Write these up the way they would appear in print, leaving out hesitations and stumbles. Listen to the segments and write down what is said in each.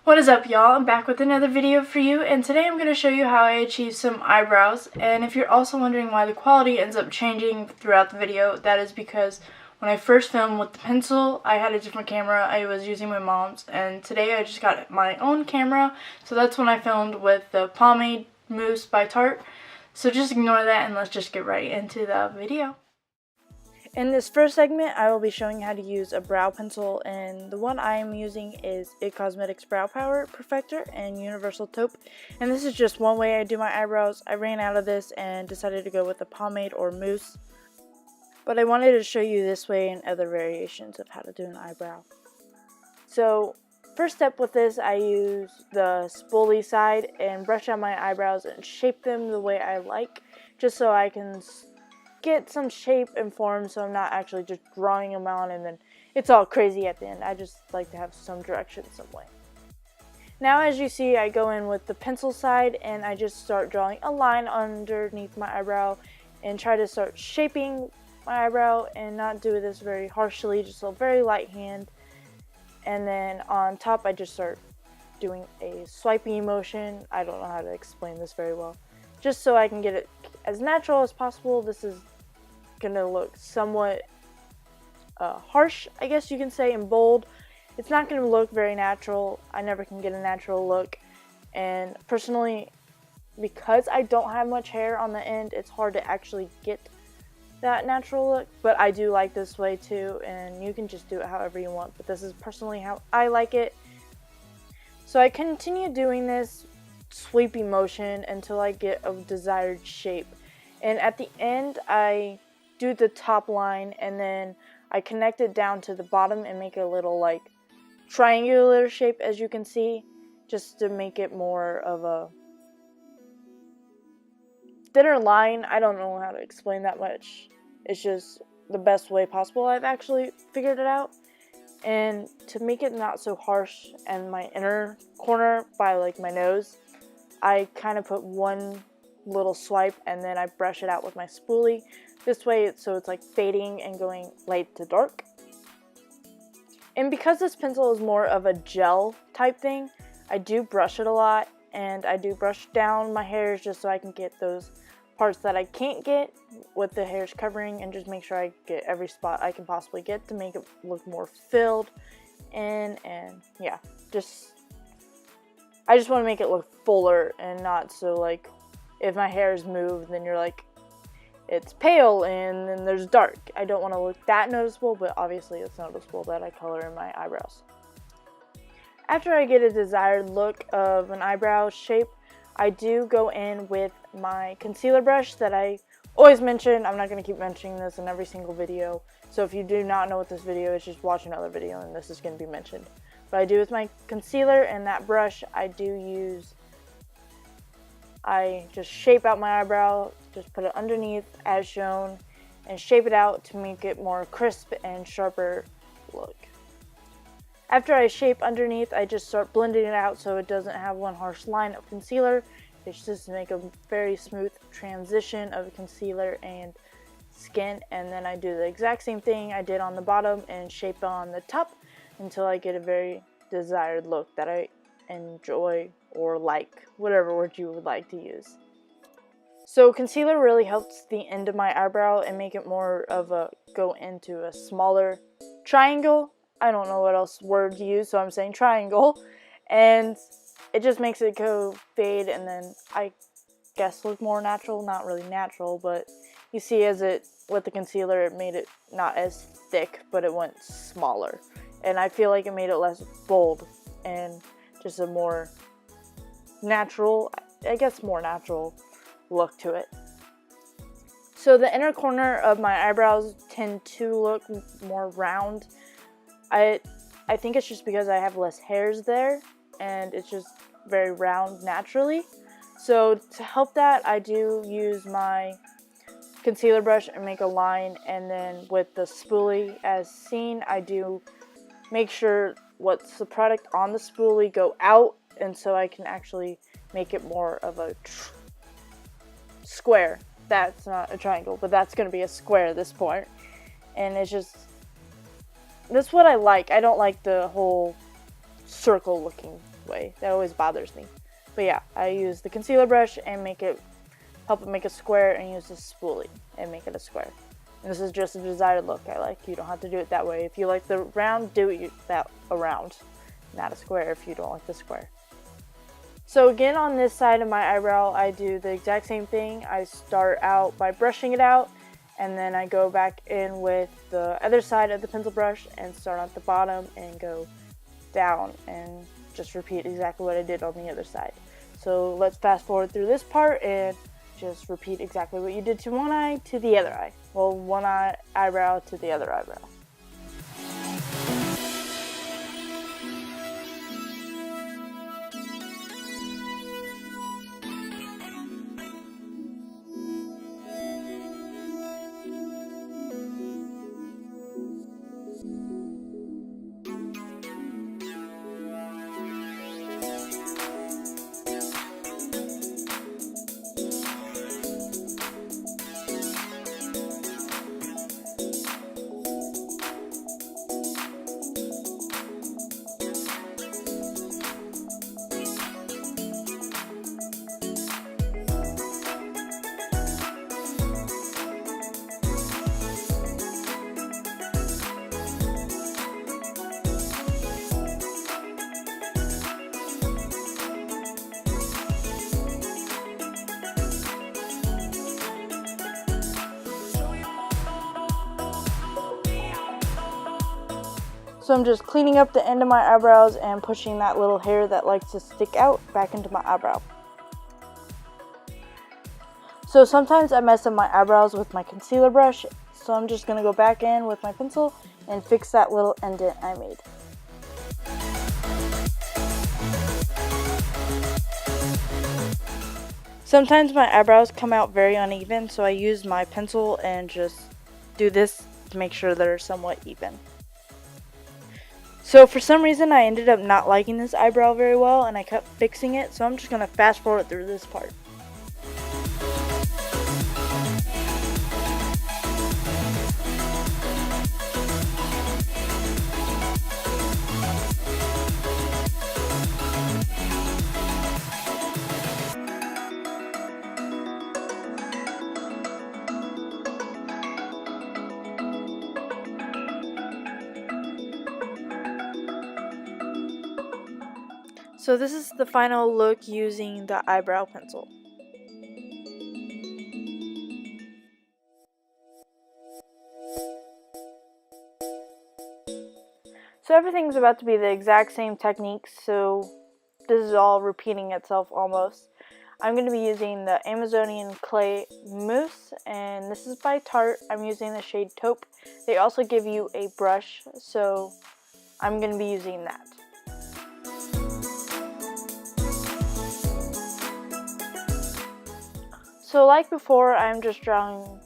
What is up, y'all? I'm back with another video for you, and today I'm going to show you how I achieve some eyebrows. And if you're also wondering why the quality ends up changing throughout the video, that is because when I first filmed with the pencil, I had a different camera. I was using my mom's, and today I just got my own camera, so that's when I filmed with the Pomade Mousse by Tarte. So just ignore that and let's just get right into the video. In this first segment, I will be showing how to use a brow pencil, and the one I am using is It Cosmetics Brow Power Perfector and Universal Taupe. And this is just one way I do my eyebrows. I ran out of this and decided to go with a pomade or mousse. But I wanted to show you this way and other variations of how to do an eyebrow. So, first step with this, I use the spoolie side and brush out my eyebrows and shape them the way I like, just so I can get some shape and form, so I'm not actually just drawing them on and then it's all crazy at the end. I just like to have some direction some way. Now, as you see, I go in with the pencil side and I just start drawing a line underneath my eyebrow and try to start shaping my eyebrow and not do this very harshly, just a very light hand. And then on top I just start doing a swiping motion. I don't know how to explain this very well, just so I can get it as natural as possible. This is gonna look somewhat harsh, I guess you can say, and bold. It's not gonna look very natural. I never can get a natural look, and personally, because I don't have much hair on the end, it's hard to actually get that natural look. But I do like this way too, and you can just do it however you want, but this is personally how I like it. So I continue doing this sweeping motion until I get a desired shape, and at the end I do the top line and then I connect it down to the bottom and make a little like triangular shape, as you can see, just to make it more of a thinner line. I don't know how to explain that much. It's just the best way possible. I've actually figured it out. And to make it not so harsh and my inner corner by like my nose, I kind of put one little swipe and then I brush it out with my spoolie. This way, so it's like fading and going light to dark. And because this pencil is more of a gel type thing, I do brush it a lot, and I do brush down my hairs just so I can get those parts that I can't get with the hairs covering, and just make sure I get every spot I can possibly get to make it look more filled in. And yeah, I just want to make it look fuller and not so like if my hair is moved then you're like it's pale and then there's dark. I don't want to look that noticeable, but obviously it's noticeable that I color in my eyebrows. After I get a desired look of an eyebrow shape, I do go in with my concealer brush that I always mention. I'm not going to keep mentioning this in every single video, so if you do not know what this video is, just watch another video and this is going to be mentioned. But I do with my concealer and that brush, I just shape out my eyebrow, just put it underneath as shown, and shape it out to make it more crisp and sharper look. After I shape underneath, I just start blending it out so it doesn't have one harsh line of concealer. It's just to make a very smooth transition of concealer and skin, and then I do the exact same thing I did on the bottom and shape on the top until I get a very desired look that I enjoy or like, whatever word you would like to use. So concealer really helps the end of my eyebrow and make it more of a go into a smaller triangle. I don't know what else word to use, so I'm saying triangle, and it just makes it go fade and then I guess look more natural. Not really natural, but you see as it with the concealer it made it not as thick, but it went smaller, and I feel like it made it less bold and just a more natural, I guess more natural look to it. So the inner corner of my eyebrows tend to look more round. I think it's just because I have less hairs there and it's just very round naturally. So to help that, I do use my concealer brush and make a line, and then with the spoolie as seen, I do make sure what's the product on the spoolie go out, and so I can actually make it more of a square. That's not a triangle, but that's going to be a square at this point. And it's just, that's what I like. I don't like the whole circle looking way. That always bothers me. But yeah, I use the concealer brush and help it make a square, and use the spoolie and make it a square. And this is just a desired look I like. You don't have to do it that way. If you like the round, do it that around, not a square if you don't like the square. So again, on this side of my eyebrow, I do the exact same thing. I start out by brushing it out, and then I go back in with the other side of the pencil brush and start at the bottom and go down and just repeat exactly what I did on the other side. So let's fast forward through this part and just repeat exactly what you did to one eye to the other eye. Well, one eyebrow to the other eyebrow. So I'm just cleaning up the end of my eyebrows and pushing that little hair that likes to stick out back into my eyebrow. So sometimes I mess up my eyebrows with my concealer brush, so I'm just going to go back in with my pencil and fix that little indent I made. Sometimes my eyebrows come out very uneven, so I use my pencil and just do this to make sure they're somewhat even. So for some reason I ended up not liking this eyebrow very well, and I kept fixing it, so I'm just going to fast forward through this part. So this is the final look using the eyebrow pencil. So everything's about to be the exact same technique, so this is all repeating itself almost. I'm going to be using the Amazonian Clay Mousse, and this is by Tarte. I'm using the shade Taupe. They also give you a brush, so I'm going to be using that. So like before, I'm just drawing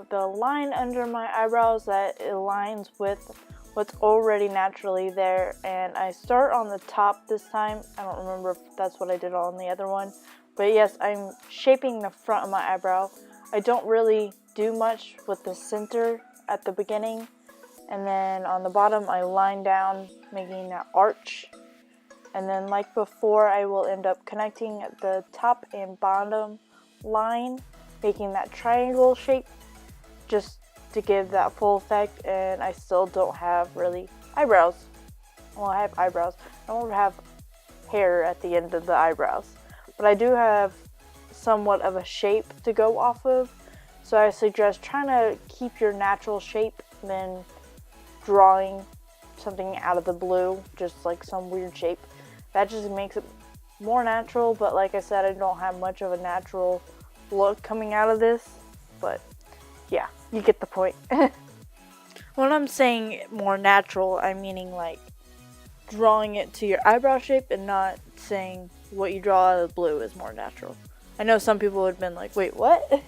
the line under my eyebrows that aligns with what's already naturally there, and I start on the top this time. I don't remember if that's what I did on the other one, but yes, I'm shaping the front of my eyebrow. I don't really do much with the center at the beginning, and then on the bottom I line down, making that arch, and then like before, I will end up connecting the top and bottom line, making that triangle shape just to give that full effect. And I still don't have really eyebrows. Well, I have eyebrows. I don't have hair at the end of the eyebrows, but I do have somewhat of a shape to go off of. So I suggest trying to keep your natural shape than drawing something out of the blue, just like some weird shape. That just makes it more natural, but like I said, I don't have much of a natural look coming out of this, but yeah, you get the point. When I'm saying more natural, I'm meaning like drawing it to your eyebrow shape and not saying what you draw out of the blue is more natural. I know some people would have been like, wait, what?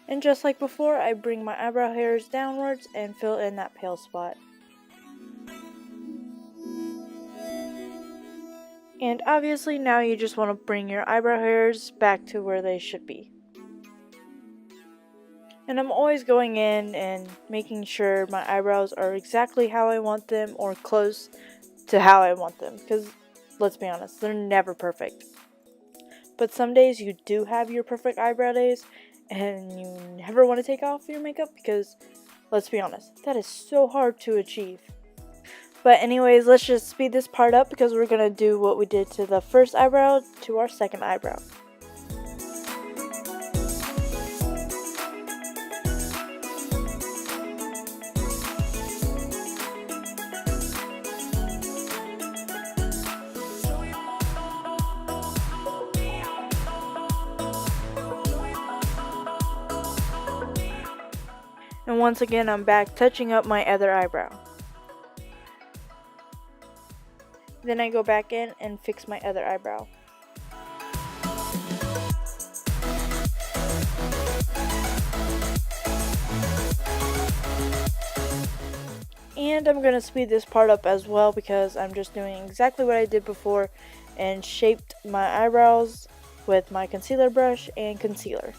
And just like before, I bring my eyebrow hairs downwards and fill in that pale spot. And obviously now you just want to bring your eyebrow hairs back to where they should be. And I'm always going in and making sure my eyebrows are exactly how I want them or close to how I want them. Because, let's be honest, they're never perfect. But some days you do have your perfect eyebrow days and you never want to take off your makeup because, let's be honest, that is so hard to achieve. But anyways, let's just speed this part up because we're going to do what we did to the first eyebrow to our second eyebrow. And once again, I'm back touching up my other eyebrow. Then I go back in and fix my other eyebrow. And I'm going to speed this part up as well because I'm just doing exactly what I did before and shaped my eyebrows with my concealer brush and concealer.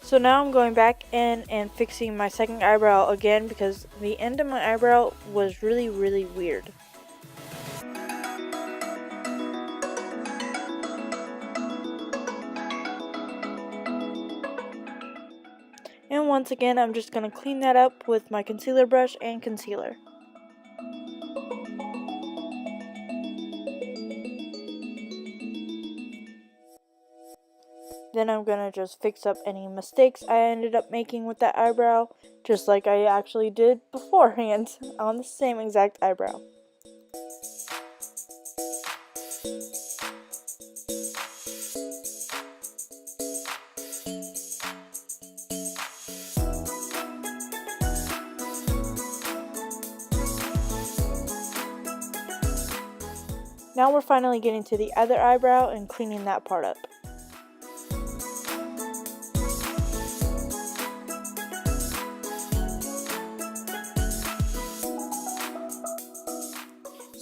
So now I'm going back in and fixing my second eyebrow again because the end of my eyebrow was really weird. And once again, I'm just going to clean that up with my concealer brush and concealer. Then I'm going to just fix up any mistakes I ended up making with that eyebrow, just like I actually did beforehand on the same exact eyebrow. Now we're finally getting to the other eyebrow and cleaning that part up.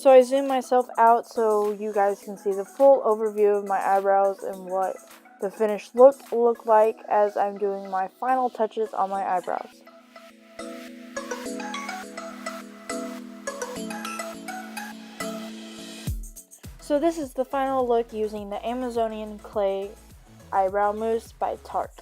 So I zoom myself out so you guys can see the full overview of my eyebrows and what the finished look like as I'm doing my final touches on my eyebrows. So this is the final look using the Amazonian Clay Eyebrow Mousse by Tarte.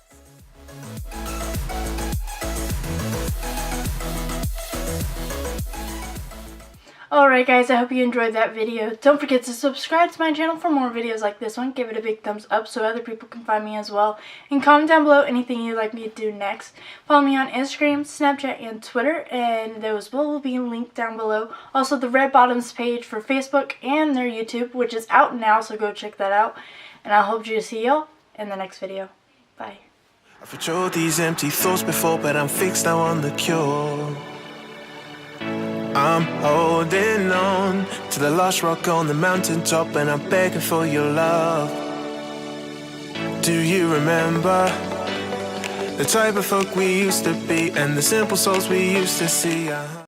Alright guys, I hope you enjoyed that video. Don't forget to subscribe to my channel for more videos like this one. Give it a big thumbs up so other people can find me as well. And comment down below anything you'd like me to do next. Follow me on Instagram, Snapchat, and Twitter. And those will be linked down below. Also the Red Bottoms page for Facebook and their YouTube, which is out now, so go check that out. And I hope to see y'all in the next video. Bye. I've patrolled these empty thoughts before, but I'm fixed now on the cure. I'm holding on to the last rock on the mountaintop, and I'm begging for your love. Do you remember the type of folk we used to be and the simple souls we used to see?